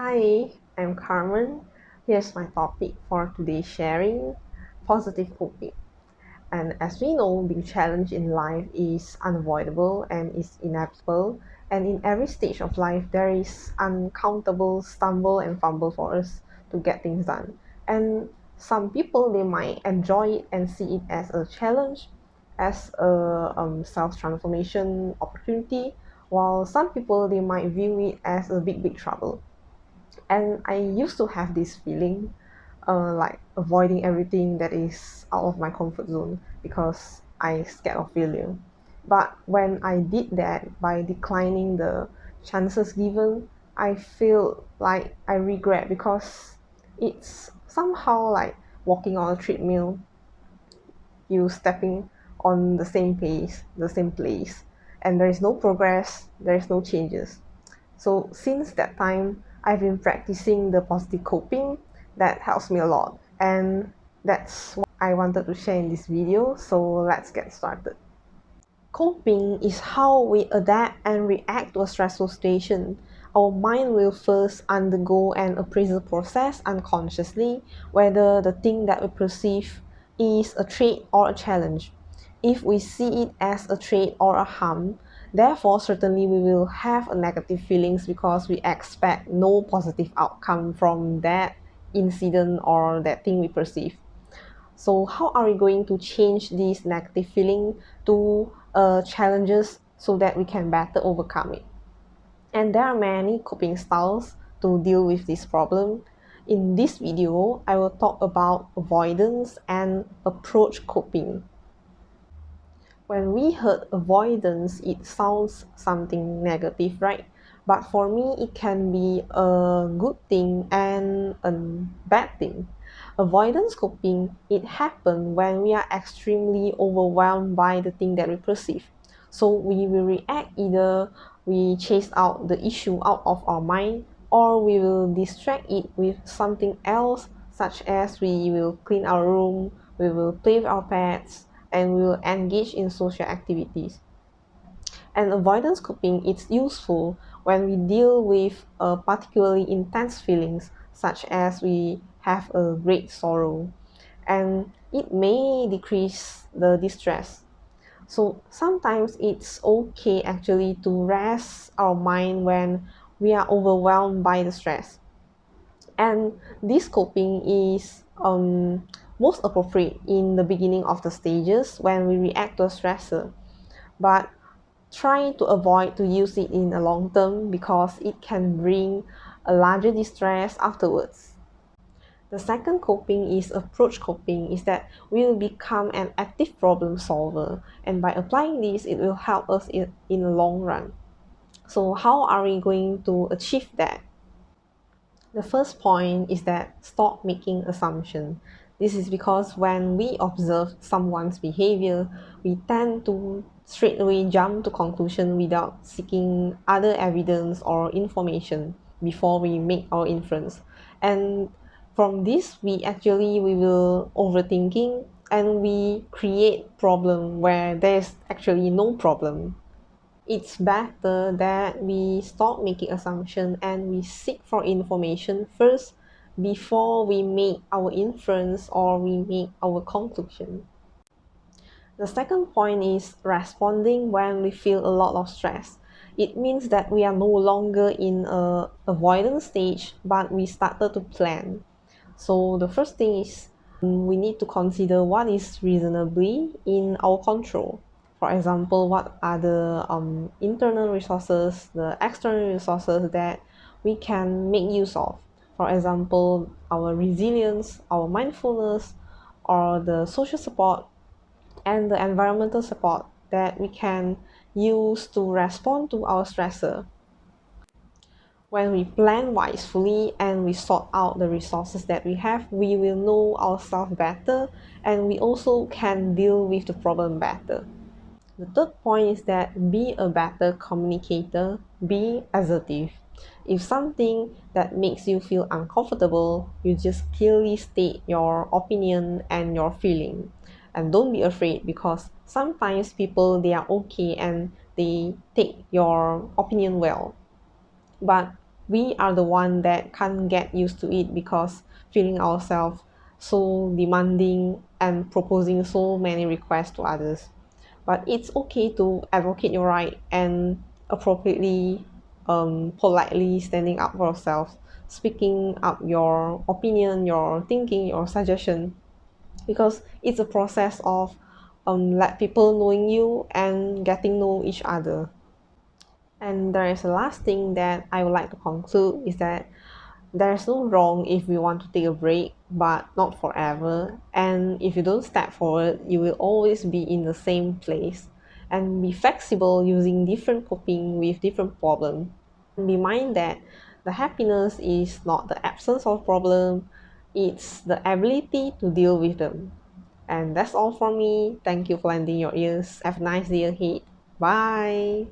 Hi, I'm Carmen. Here's my topic for today's sharing, positive coping. And as we know, being challenged in life is unavoidable and is inevitable. And in every stage of life, there is uncountable stumble and fumble for us to get things done. And some people, they might enjoy it and see it as a challenge, as a self-transformation opportunity, while some people, they might view it as a big trouble. And I used to have this feeling like avoiding everything that is out of my comfort zone because I scared of failure. But when I did that by declining the chances given, I feel like I regret because it's somehow like walking on a treadmill, you stepping on the same pace, the same place, and there is no progress, there is no changes. So since that time, I've been practicing the positive coping. That helps me a lot. And that's what I wanted to share in this video. So let's get started. Coping is how we adapt and react to a stressful situation. Our mind will first undergo an appraisal process unconsciously whether the thing that we perceive is a threat or a challenge. If we see it as a threat or a harm, therefore certainly we will have a negative feelings because we expect no positive outcome from that incident or that thing we perceive. So how are we going to change this negative feeling to challenges so that we can better overcome it? And there are many coping styles to deal with this problem. In this video, I will talk about avoidance and approach coping. When we heard avoidance, it sounds something negative, right? But for me, it can be a good thing and a bad thing. Avoidance coping, it happens when we are extremely overwhelmed by the thing that we perceive. So we will react, either we chase out the issue out of our mind, or we will distract it with something else, such as we will clean our room, we will play with our pets, and we will engage in social activities. And avoidance coping is useful when we deal with particularly intense feelings, such as we have a great sorrow, and it may decrease the distress. So sometimes it's okay actually to rest our mind when we are overwhelmed by the stress. And this coping is most appropriate in the beginning of the stages when we react to a stressor. But try to avoid to use it in the long term because it can bring a larger distress afterwards. The second coping is approach coping, is that we will become an active problem solver, and by applying this it will help us in the long run. So how are we going to achieve that? The first point is that stop making assumptions. This is because when we observe someone's behavior, we tend to straight away jump to conclusion without seeking other evidence or information before we make our inference. And from this, we will overthinking and we create problem where there's actually no problem. It's better that we stop making assumptions and we seek for information first before we make our inference or we make our conclusion. The second point is responding when we feel a lot of stress. It means that we are no longer in a avoidance stage, but we started to plan. So the first thing is we need to consider what is reasonably in our control. For example, what are the internal resources, the external resources that we can make use of. For example, our resilience, our mindfulness, or the social support and the environmental support that we can use to respond to our stressor. When we plan wisely and we sort out the resources that we have, we will know ourselves better and we also can deal with the problem better. The third point is that be a better communicator, be assertive. If something that makes you feel uncomfortable, you just clearly state your opinion and your feeling. And don't be afraid because sometimes people, they are okay and they take your opinion well. But we are the one that can't get used to it because feeling ourselves so demanding and proposing so many requests to others. But it's okay to advocate your right and appropriately, politely standing up for yourself, speaking up your opinion, your thinking, your suggestion, because it's a process of let people knowing you and getting know each other. And there is a last thing that I would like to conclude is that there's no wrong if we want to take a break, but not forever. And if you don't step forward, you will always be in the same place. And be flexible using different coping with different problems. Be mind that the happiness is not the absence of problem, it's the ability to deal with them. And that's all from me. Thank you for lending your ears. Have a nice day ahead. Bye.